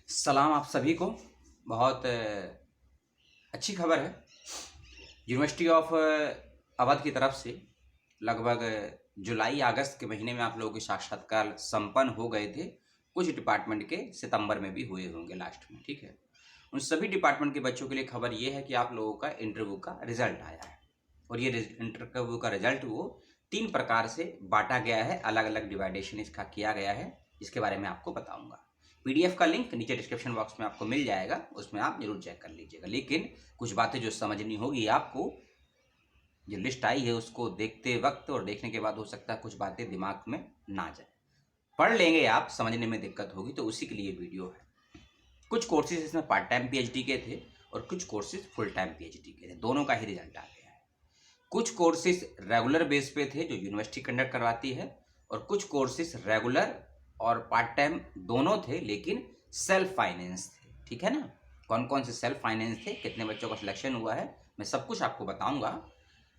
सलाम आप सभी को। बहुत अच्छी खबर है। यूनिवर्सिटी ऑफ अवध की तरफ से लगभग जुलाई अगस्त के महीने में आप लोगों के साक्षात्कार संपन्न हो गए थे। कुछ डिपार्टमेंट के सितंबर में भी हुए होंगे लास्ट में, ठीक है। उन सभी डिपार्टमेंट के बच्चों के लिए खबर ये है कि आप लोगों का इंटरव्यू का रिजल्ट आया है। और ये इंटरव्यू का रिजल्ट वो 3 प्रकार से बांटा गया है, अलग अलग डिवाइडेशन इसका किया गया है। इसके बारे में आपको बताऊंगा। पीडीएफ का लिंक नीचे डिस्क्रिप्शन बॉक्स में आपको मिल जाएगा, उसमें आप जरूर चेक कर लीजिएगा। लेकिन कुछ बातें जो समझनी होगी आपको, जो लिस्ट आई है उसको देखते वक्त और देखने के बाद हो सकता है कुछ बातें दिमाग में ना जाए। पढ़ लेंगे आप, समझने में दिक्कत होगी, तो उसी के लिए वीडियो है। कुछ कोर्सेज इसमें पार्ट टाइम पीएचडी के थे और कुछ कोर्सेज फुल टाइम पीएचडी के थे। दोनों का ही रिजल्ट आ गया है। कुछ कोर्सेज रेगुलर बेस पे थे जो यूनिवर्सिटी कंडक्ट करवाती है, और कुछ कोर्सेज रेगुलर और पार्ट टाइम दोनों थे लेकिन सेल्फ फाइनेंस थे। ठीक है ना। कौन कौन से सेल्फ फाइनेंस थे, कितने बच्चों का सिलेक्शन हुआ है, मैं सब कुछ आपको बताऊंगा।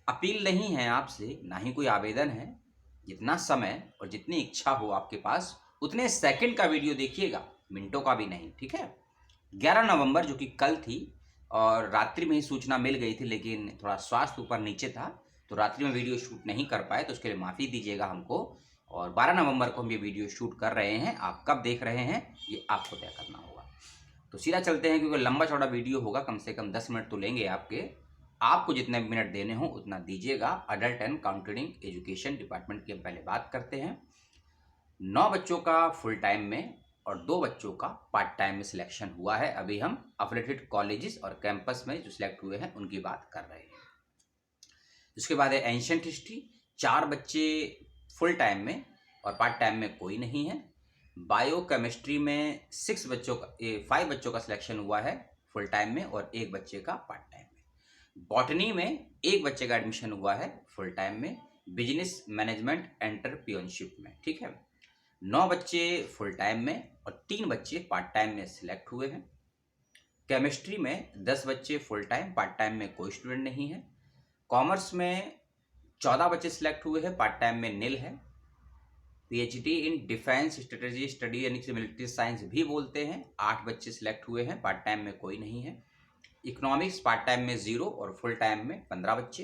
अपील नहीं है आपसे, ना ही कोई आवेदन है। जितना समय और जितनी इच्छा हो आपके पास उतने सेकंड का वीडियो देखिएगा, मिनटों का भी नहीं। ठीक है। 11 नवंबर जो कि कल थी, और रात्रि में ही सूचना मिल गई थी, लेकिन थोड़ा स्वास्थ्य ऊपर नीचे था तो रात्रि में वीडियो शूट नहीं कर पाए, तो उसके लिए माफ़ी दीजिएगा हमको। और 12 नवंबर को हम ये वीडियो शूट कर रहे हैं। आप कब देख रहे हैं ये आपको तय करना होगा। तो सीधा चलते हैं, क्योंकि लंबा चौड़ा वीडियो होगा, कम से कम 10 मिनट तो लेंगे आपके। आपको जितने मिनट देने हो उतना दीजिएगा। Adult and counselling education department की हम पहले बात करते हैं। 9 बच्चों का फुल टाइम में और 2 बच्चों का पार्ट टाइम में सिलेक्शन हुआ है। अभी हम अफिलिएटेड कॉलेजेस और कैंपस में जो सिलेक्ट हुए हैं उनकी बात कर रहे हैं। उसके बाद है एंशिएंट हिस्ट्री, 4 बच्चे फुल टाइम में और पार्ट टाइम में कोई नहीं है। बायो केमिस्ट्री में 5 बच्चों का सिलेक्शन हुआ है फुल टाइम में और 1 बच्चे का पार्ट टाइम में। बॉटनी में 1 बच्चे का एडमिशन हुआ है फुल टाइम में, बिजनेस मैनेजमेंट एंटरप्रेन्योरशिप में। ठीक है। 9 बच्चे फुल टाइम में और 3 बच्चे पार्ट टाइम में सिलेक्ट हुए हैं। केमिस्ट्री में 10 बच्चे फुल टाइम, पार्ट टाइम में कोई स्टूडेंट नहीं है। कॉमर्स में 14 बच्चे सिलेक्ट हुए हैं, पार्ट टाइम में निल है। PhD in defence strategy study यानी कि मिलिट्री साइंस भी बोलते हैं, 8 बच्चे सिलेक्ट हुए हैं, पार्ट टाइम में कोई नहीं है। इकोनॉमिक्स पार्ट टाइम में 0 और फुल टाइम में 15 बच्चे।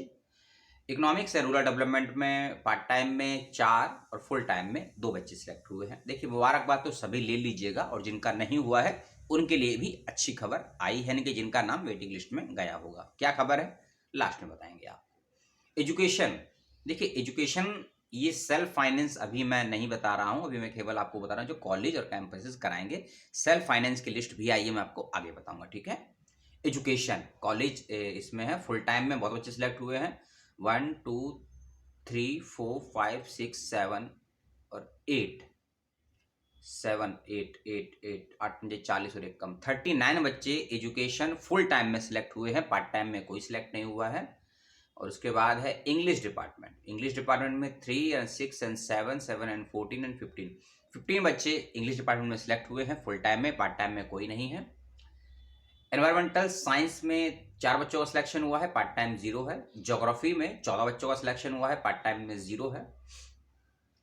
इकोनॉमिक्स एंड रूरल डेवलपमेंट में पार्ट टाइम में 4 और फुल टाइम में 2 बच्चे सिलेक्ट हुए हैं। देखिए, मुबारकबाद तो सभी ले लीजिएगा, और जिनका नहीं हुआ है उनके लिए भी अच्छी खबर आई है, कि जिनका नाम वेटिंग लिस्ट में गया होगा। क्या खबर है लास्ट में बताएंगे आप। एजुकेशन, देखिए एजुकेशन ये सेल्फ फाइनेंस अभी मैं नहीं बता रहा हूँ, अभी मैं केवल आपको बता रहा हूँ जो कॉलेज और कैंपसेस कराएंगे। सेल्फ फाइनेंस की लिस्ट भी आई है, मैं आपको आगे बताऊंगा। ठीक है। एजुकेशन कॉलेज इसमें है, फुल टाइम में बहुत बच्चे सिलेक्ट हुए हैं, 1 2 3 4 5 6 7 और 8 7 8 8 8 8 मुझे 40 और एक कम 39 बच्चे एजुकेशन फुल टाइम में सिलेक्ट हुए हैं, पार्ट टाइम में कोई सिलेक्ट नहीं हुआ है। और उसके बाद है इंग्लिश डिपार्टमेंट। इंग्लिश डिपार्टमेंट में 3 and 6 and 7 7 and 14 and 15 बच्चे इंग्लिश डिपार्टमेंट में सिलेक्ट हुए हैं फुल टाइम में, पार्ट टाइम में कोई नहीं है। एनवायरमेंटल साइंस में 4 बच्चों का सिलेक्शन हुआ है, पार्ट टाइम 0 है। ज्योग्राफी में 14 बच्चों का सिलेक्शन हुआ है, पार्ट टाइम में 0 है।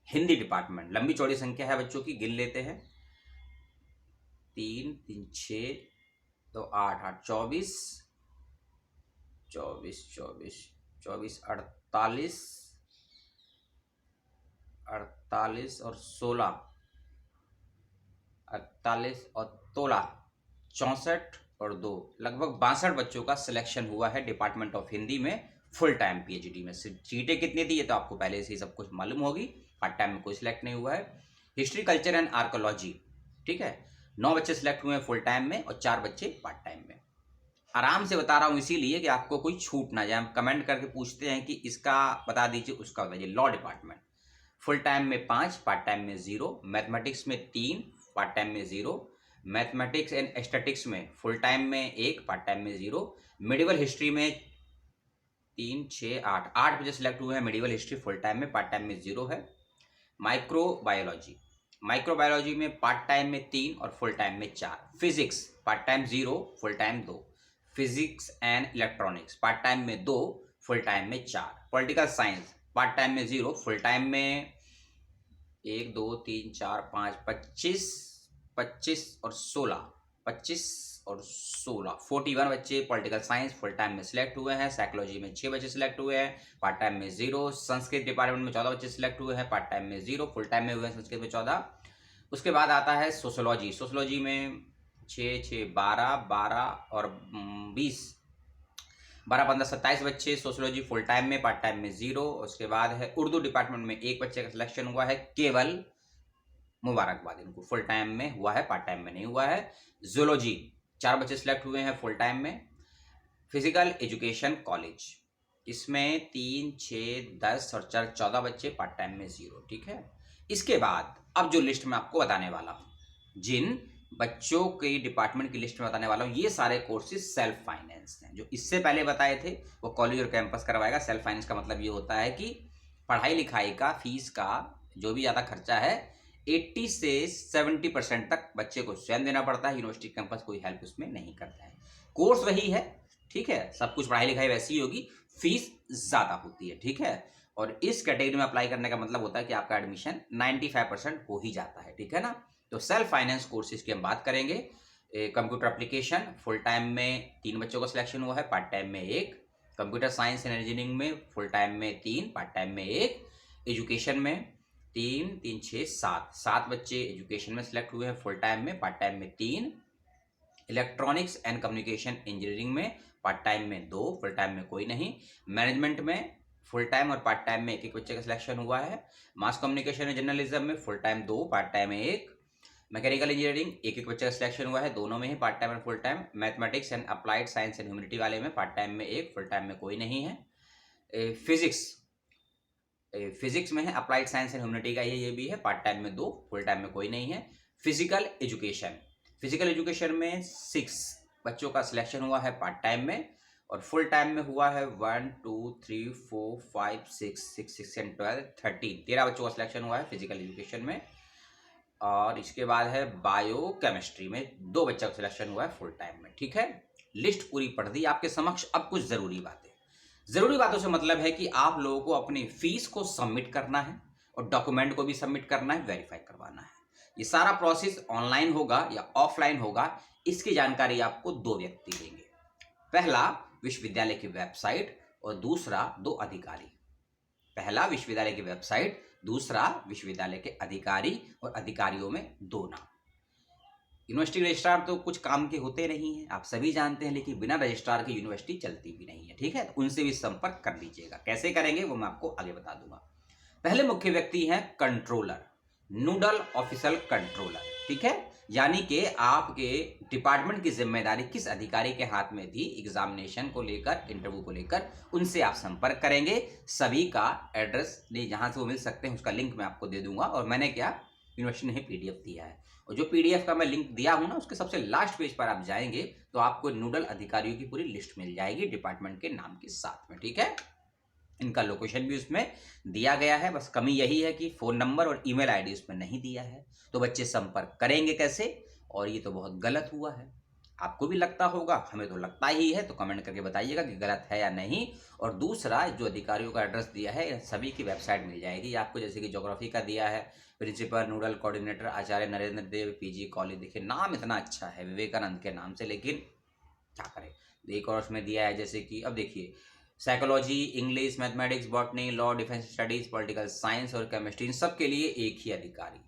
हिंदी डिपार्टमेंट लंबी चौड़ी संख्या है बच्चों की, गिन लेते हैं। 3 3 6 तो 8 8 24 24 24 24 48 48 और 16 48 और 16 64 और 2 लगभग 62 बच्चों का सिलेक्शन हुआ है डिपार्टमेंट ऑफ हिंदी में फुल टाइम पीएचडी में। सीटें कितनी थी ये तो आपको पहले से ही सब कुछ मालूम होगी। पार्ट टाइम में कोई सिलेक्ट नहीं हुआ है। हिस्ट्री कल्चर एंड आर्कोलॉजी, ठीक है, 9 बच्चे सिलेक्ट हुए हैं फुल टाइम में और 4 बच्चे पार्ट टाइम में। आराम से बता रहा हूँ इसीलिए कि आपको कोई छूट ना जाए। हम कमेंट करके पूछते हैं कि इसका बता दीजिए, उसका बताइए। लॉ डिपार्टमेंट फुल टाइम में 5, पार्ट टाइम में 0। मैथमेटिक्स में 3, पार्ट टाइम में 0। मैथमेटिक्स एंड स्टैटिक्स में फुल टाइम में 1, पार्ट टाइम में 0। मेडिवल हिस्ट्री में 3 6 8 8 बजे सिलेक्ट हुए हैं मेडिवल हिस्ट्री फुल टाइम में, पार्ट टाइम में 0 है। माइक्रोबायोलॉजी, माइक्रोबायोलॉजी में पार्ट टाइम में 3 और फुल टाइम में 4। Physics part time 0, full time 2। Physics and electronics part time में 2, फुल टाइम में 4। पॉलिटिकल साइंस पार्ट टाइम में 0, फुल टाइम में 1 2 3 4 5 25 25 और 16 25 और 16 41 बच्चे पॉलिटिकल साइंस फुल टाइम में सिलेक्ट हुए हैं। साइकोलॉजी में 6 बच्चे सिलेक्ट हुए हैं, पार्ट टाइम में 0। संस्कृत डिपार्टमेंट में 14 बच्चे सिलेक्ट हुए हैं, पार्ट टाइम में 0, फुल टाइम में हुए हैं संस्कृत में 14। उसके बाद आता है सोशोलॉजी। सोशोलॉजी में 6 6 12 12 और 20 12 15 27 बच्चे सोशोलॉजी फुल टाइम में, पार्ट टाइम में 0। उसके बाद है उर्दू डिपार्टमेंट में 1 बच्चे का सिलेक्शन हुआ है केवल, मुबारकबाद इनको, फुल टाइम में हुआ है, पार्ट टाइम में नहीं हुआ है। जूलॉजी 4 बच्चे सिलेक्ट हुए हैं फुल टाइम में। फिजिकल एजुकेशन कॉलेज, इसमें 3 6 10 और 4 14 बच्चे, पार्ट टाइम में 0। ठीक है, इसके बाद अब जो लिस्ट में आपको बताने वाला हूँ, जिन बच्चों के डिपार्टमेंट की लिस्ट में बताने वाला हूँ, ये सारे कोर्सेज सेल्फ फाइनेंस हैं। जो इससे पहले बताए थे वो कॉलेज और कैंपस करवाएगा। सेल्फ फाइनेंस का मतलब ये होता है कि पढ़ाई लिखाई का, फीस का जो भी ज़्यादा खर्चा है 80 से 70% तक बच्चे को स्वयं देना पड़ता है। यूनिवर्सिटी कैंपस कोई हेल्प उसमें नहीं करता है। कोर्स वही है, ठीक है, सब कुछ पढ़ाई लिखाई वैसी होगी, फीस ज़्यादा होती है। ठीक है, और इस कैटेगरी में अप्लाई करने का मतलब होता है कि आपका एडमिशन 95% हो ही जाता है। ठीक है ना, तो सेल्फ फाइनेंस कोर्सेज की हम बात करेंगे। कंप्यूटर एप्लीकेशन फुल टाइम में 3 बच्चों का सिलेक्शन हुआ है, पार्ट टाइम में 1। कंप्यूटर साइंस एंड इंजीनियरिंग में फुल टाइम में 3, पार्ट टाइम में 1। एजुकेशन में 3 3 6 7 बच्चे एजुकेशन में सिलेक्ट हुए हैं फुल टाइम में, पार्ट टाइम में 3। इलेक्ट्रॉनिक्स एंड कम्युनिकेशन इंजीनियरिंग में पार्ट टाइम में 2, फुल टाइम में कोई नहीं। मैनेजमेंट में फुल टाइम और पार्ट टाइम में 1 बच्चे का सिलेक्शन हुआ है। मास कम्युनिकेशन एंड जर्नलिज्म में फुल टाइम 2, पार्ट टाइम में 1। मैकेनिकल इंजीनियरिंग 1 बच्चे का सिलेक्शन हुआ है, दोनों में ही, पार्ट टाइम और full time. Mathematics and applied science and humanity वाले में पार्ट टाइम में 1, फुल टाइम में कोई नहीं है। फिजिक्स में है, अप्लाइड साइंस एंड ह्यूमैनिटी का ये भी है, पार्ट टाइम में 2, फुल टाइम में कोई नहीं है। फिजिकल एजुकेशन में 6 बच्चों का सिलेक्शन हुआ है पार्ट टाइम में, और फुल टाइम में हुआ है 1 2 3 4 5 6 एंड 12 13 बच्चों का सिलेक्शन हुआ है फिजिकल एजुकेशन में। और इसके बाद है बायो केमिस्ट्री में 2 बच्चों का सिलेक्शन हुआ है फुल टाइम में। ठीक है, लिस्ट पूरी पढ़ दी आपके समक्ष। अब कुछ जरूरी बातों से मतलब है कि आप लोगों को अपनी फीस को सबमिट करना है और डॉक्यूमेंट को भी सबमिट करना है, वेरीफाई करवाना है। ये सारा प्रोसेस ऑनलाइन होगा या ऑफलाइन होगा, इसकी जानकारी आपको 2 व्यक्ति देंगे। पहला विश्वविद्यालय की वेबसाइट और दूसरा 2 अधिकारी। पहला विश्वविद्यालय की वेबसाइट, दूसरा विश्वविद्यालय के अधिकारी, और अधिकारियों में 2 नाम। यूनिवर्सिटी रजिस्ट्रार तो कुछ काम के होते नहीं है, आप सभी जानते हैं, लेकिन बिना रजिस्ट्रार के यूनिवर्सिटी चलती भी नहीं है। ठीक है, तो उनसे भी संपर्क कर लीजिएगा। कैसे करेंगे वो मैं आपको आगे बता दूंगा। पहले मुख्य व्यक्ति हैं कंट्रोलर, नोडल ऑफिसर कंट्रोलर। ठीक है, यानी कि आपके डिपार्टमेंट की जिम्मेदारी किस अधिकारी के हाथ में थी एग्जामिनेशन को लेकर, इंटरव्यू को लेकर, उनसे आप संपर्क करेंगे। सभी का एड्रेस जहां से वो मिल सकते हैं उसका लिंक मैं आपको दे दूंगा। और मैंने क्या, यूनिवर्सिटी ने पीडीएफ दिया है, और जो पीडीएफ का मैं लिंक दिया हूं ना, उसके सबसे लास्ट पेज पर आप जाएंगे तो आपको नोडल अधिकारियों की पूरी लिस्ट मिल जाएगी डिपार्टमेंट के नाम के साथ में। ठीक है, इनका लोकेशन भी उसमें दिया गया है। बस कमी यही है कि फ़ोन नंबर और ईमेल आईडी उसमें नहीं दिया है, तो बच्चे संपर्क करेंगे कैसे? और ये तो बहुत गलत हुआ है। आपको भी लगता होगा, हमें तो लगता ही है, तो कमेंट करके बताइएगा कि गलत है या नहीं। और दूसरा, जो अधिकारियों का एड्रेस दिया है सभी की वेबसाइट मिल जाएगी आपको, जैसे कि ज्योग्राफी का दिया है, प्रिंसिपल नोडल कोऑर्डिनेटर आचार्य नरेंद्र देव पीजी कॉलेज। देखिए नाम इतना अच्छा है विवेकानंद के नाम से, लेकिन क्या करें। एक और उसमें दिया है, जैसे कि अब देखिए, psychology, English, mathematics, botany, law, defence studies, political science और केमिस्ट्री, इन सब के लिए एक ही अधिकारी,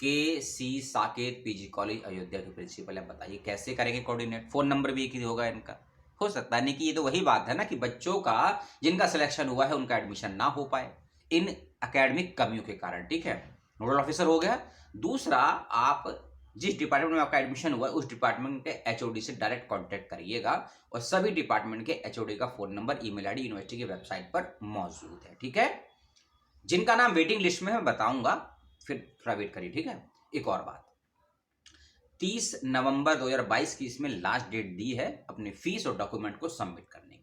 के सी साकेत पीजी कॉलेज अयोध्या के प्रिंसिपल है। बताइए कैसे करेंगे कोऑर्डिनेट? फोन नंबर भी एक ही होगा इनका। हो सकता है नहीं कि ये तो वही बात है ना कि बच्चों का जिनका सिलेक्शन हुआ है उनका एडमिशन ना हो पाए इन एकेडमिक कमियों के कारण। ठीक है, नोडल ऑफिसर हो गया। दूसरा, आप जिस डिपार्टमेंट में आपका एडमिशन हुआ है उस डिपार्टमेंट के एचओडी से डायरेक्ट कांटेक्ट करिएगा, और सभी डिपार्टमेंट के एचओडी का phone number, email ID university की वेबसाइट पर मौजूद है। ठीक है, जिनका नाम वेटिंग लिस्ट में मैं बताऊंगा, फिर थोड़ा वेट करिए। ठीक है, एक और बात, 30 नवंबर 2022 की इसमें लास्ट डेट दी है अपने फीस और डॉक्यूमेंट को सबमिट करने की।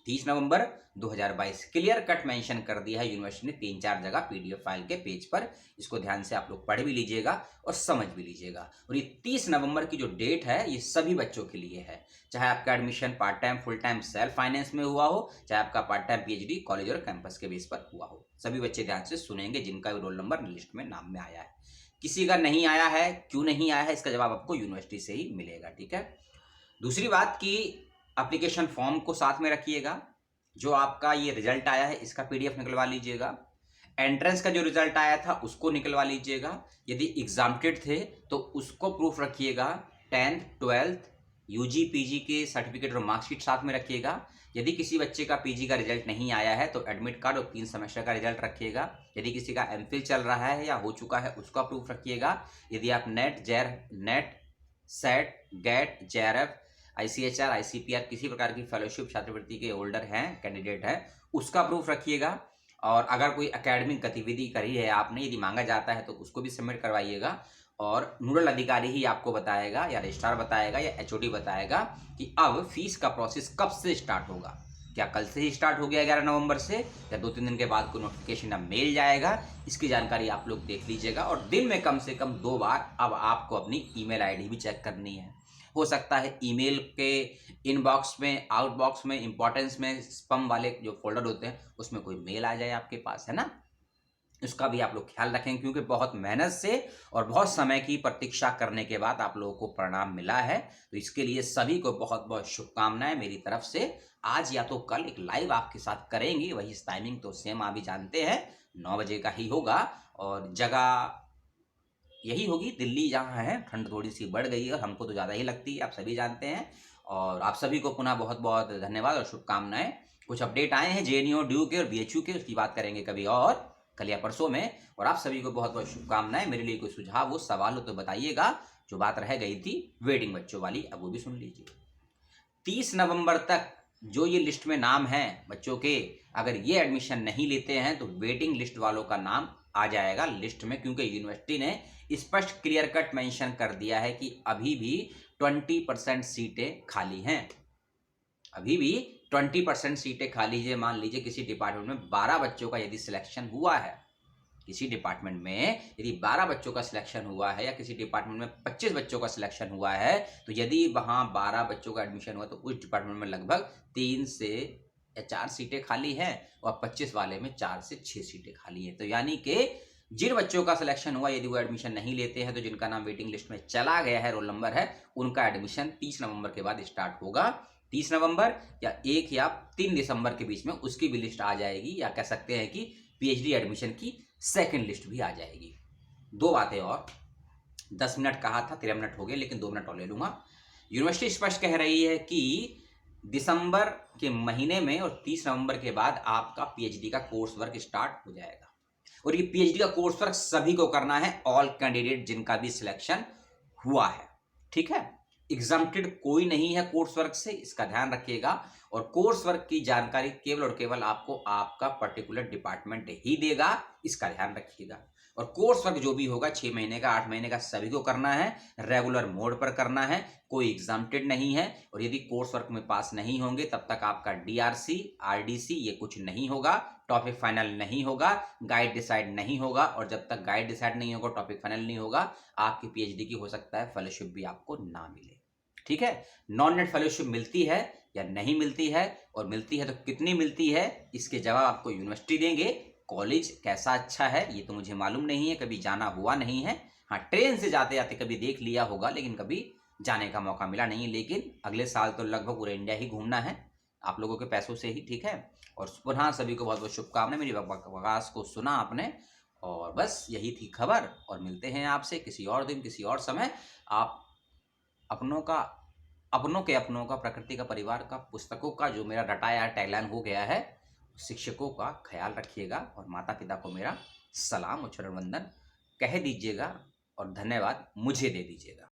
30 नवंबर 2022 क्लियर कट मेंशन कर दिया है यूनिवर्सिटी ने 3-4 जगह पीडीएफ फाइल के पेज पर। इसको ध्यान से आप लोग पढ़ भी लीजिएगा और समझ भी लीजिएगा। और ये 30 नवंबर की जो डेट है ये सभी बच्चों के लिए है, चाहे आपका admission part time, full time, self finance में हुआ हो, चाहे आपका पार्ट टाइम पीएचडी कॉलेज और कैंपस के बेस पर हुआ हो। सभी बच्चे ध्यान से सुनेंगे जिनका भी रोल नंबर लिस्ट में नाम में आया है। किसी का नहीं आया है, क्यों नहीं आया है, इसका जवाब आपको यूनिवर्सिटी से ही मिलेगा। ठीक है। दूसरी बात कि एप्लीकेशन फॉर्म को साथ में रखिएगा। जो आपका ये रिजल्ट आया है इसका पीडीएफ निकलवा लीजिएगा। एंट्रेंस का जो रिजल्ट आया था उसको निकलवा लीजिएगा। यदि एग्जाम्प्टेड थे तो उसको प्रूफ रखिएगा। 10th 12th यूजी पीजी के सर्टिफिकेट और मार्कशीट साथ में रखिएगा। यदि किसी बच्चे का पीजी का रिजल्ट नहीं आया है तो एडमिट कार्ड और 3 सेमेस्टर का रिजल्ट रखिएगा। यदि किसी का एमफिल चल रहा है या हो चुका है उसका प्रूफ रखिएगा। यदि आप NET SET GATE JRF ICHR ICPR किसी प्रकार की फेलोशिप छात्रवृत्ति के होल्डर हैं, कैंडिडेट हैं, उसका प्रूफ रखिएगा। और अगर कोई एकेडमिक गतिविधि करी है आपने, यदि मांगा जाता है तो उसको भी सबमिट करवाइएगा। और नोडल अधिकारी ही आपको बताएगा या रजिस्ट्रार बताएगा या एचओडी बताएगा कि अब फीस का प्रोसेस कब से स्टार्ट होगा। क्या कल से ही स्टार्ट हो गया 11 नवंबर से, या 2-3 दिन के बाद कोई नोटिफिकेशन या मेल जाएगा, इसकी जानकारी आप लोग देख लीजिएगा। और दिन में कम से कम 2 बार अब आपको अपनी ईमेल आईडी भी चेक करनी है। हो सकता है ईमेल के इनबॉक्स में, आउटबॉक्स में, इंपॉर्टेंस में, स्पैम वाले जो फोल्डर होते हैं उसमें कोई मेल आ जाए आपके पास, है ना। उसका भी आप लोग ख्याल रखें, क्योंकि बहुत मेहनत से और बहुत समय की प्रतीक्षा करने के बाद आप लोगों को परिणाम मिला है। तो इसके लिए सभी को बहुत बहुत शुभकामनाएं मेरी तरफ से। आज या तो कल एक लाइव आपके साथ करेंगे, वही टाइमिंग तो सेम आप भी जानते हैं, 9 बजे का ही होगा। और जगह यही होगी, दिल्ली जहाँ है ठंड थोड़ी सी बढ़ गई है और हमको तो ज़्यादा ही लगती है, आप सभी जानते हैं। और आप सभी को पुनः बहुत बहुत धन्यवाद और शुभकामनाएं। कुछ अपडेट आए हैं जेएनयू ड्यू के और बीएचयू के, उसकी बात करेंगे कभी और, कल या परसों में। और आप सभी को बहुत बहुत शुभकामनाएं। मेरे लिए कोई सुझाव हो, सवाल हो तो बताइएगा। जो बात रह गई थी वेटिंग बच्चों वाली, अब वो भी सुन लीजिए। 30 नवंबर तक जो ये लिस्ट में नाम है बच्चों के, अगर ये एडमिशन नहीं लेते हैं तो वेटिंग लिस्ट वालों का नाम आ जाएगा लिस्ट में, क्योंकि यूनिवर्सिटी ने स्पष्ट क्लियर कट मेंशन कर दिया है कि अभी भी 20% सीटें खाली हैं। अभी भी 20% सीटें खाली है। मान लीजिए किसी डिपार्टमेंट में 12 बच्चों का यदि सिलेक्शन हुआ है, किसी डिपार्टमेंट में यदि 12 बच्चों का सिलेक्शन हुआ है, या किसी डिपार्टमेंट में 25 बच्चों का सिलेक्शन हुआ है, तो यदि वहां 12 बच्चों का एडमिशन हुआ तो उस डिपार्टमेंट में लगभग 3 से 4 सीटें खाली हैं और 25 वाले में 4 से 6 सीटें खाली हैं। तो यानी कि जिन बच्चों का सिलेक्शन हुआ, यदि वो एडमिशन नहीं लेते हैं तो जिनका नाम वेटिंग लिस्ट में चला गया है, रोल नंबर है, उनका एडमिशन 30 नवंबर के बाद स्टार्ट होगा। 30 नवंबर या 1 या 3 दिसंबर के बीच में उसकी भी लिस्ट आ जाएगी, या कह सकते हैं कि पीएचडी एडमिशन की सेकंड लिस्ट भी आ जाएगी। 2 बातें और, 10 मिनट कहा था, 13 मिनट हो गए, लेकिन 2 मिनट और ले लूंगा। यूनिवर्सिटी स्पष्ट कह रही है कि दिसंबर के महीने में और 30 नवंबर के बाद आपका पीएचडी का कोर्स वर्क स्टार्ट हो जाएगा। और ये पीएचडी का कोर्स वर्क सभी को करना है, ऑल कैंडिडेट जिनका भी सिलेक्शन हुआ है। ठीक है। एग्जाम्प्टेड कोई नहीं है कोर्स वर्क से, इसका ध्यान रखिएगा। और कोर्स वर्क की जानकारी केवल और केवल आपको आपका पर्टिकुलर डिपार्टमेंट ही देगा, इसका ध्यान रखिएगा। और कोर्स वर्क जो भी होगा 6 महीने का, 8 महीने का, सभी को करना है, रेगुलर मोड पर करना है, कोई एग्जाम्प्टेड नहीं है। और यदि कोर्स वर्क में पास नहीं होंगे तब तक आपका डीआरसी आरडीसी ये कुछ नहीं होगा, टॉपिक फाइनल नहीं होगा, गाइड डिसाइड नहीं होगा। और जब तक गाइड डिसाइड नहीं होगा, टॉपिक फाइनल नहीं होगा, आपकी पीएचडी की हो सकता है फेलोशिप भी आपको ना मिले। ठीक है। नॉन नेट फेलोशिप मिलती है या नहीं मिलती है, और मिलती है तो कितनी मिलती है, इसके जवाब आपको यूनिवर्सिटी देंगे। कॉलेज कैसा अच्छा है ये तो मुझे मालूम नहीं है, कभी जाना हुआ नहीं है। हाँ, ट्रेन से जाते जाते कभी देख लिया होगा, लेकिन कभी जाने का मौका मिला नहीं। लेकिन अगले साल तो लगभग पूरे इंडिया ही घूमना है आप लोगों के पैसों से ही। ठीक है। और पुनः सभी को बहुत बहुत शुभकामनाएं। मेरी बकवास को सुना आपने, और बस यही थी खबर। और मिलते हैं आपसे किसी और दिन, किसी और समय। आप अपनों का, प्रकृति का, परिवार का, पुस्तकों का जो मेरा रटाया टैगलाइन हो गया है, शिक्षकों का ख्याल रखिएगा। और माता पिता को मेरा सलाम और चरण वंदन कह दीजिएगा, और धन्यवाद मुझे दे दीजिएगा।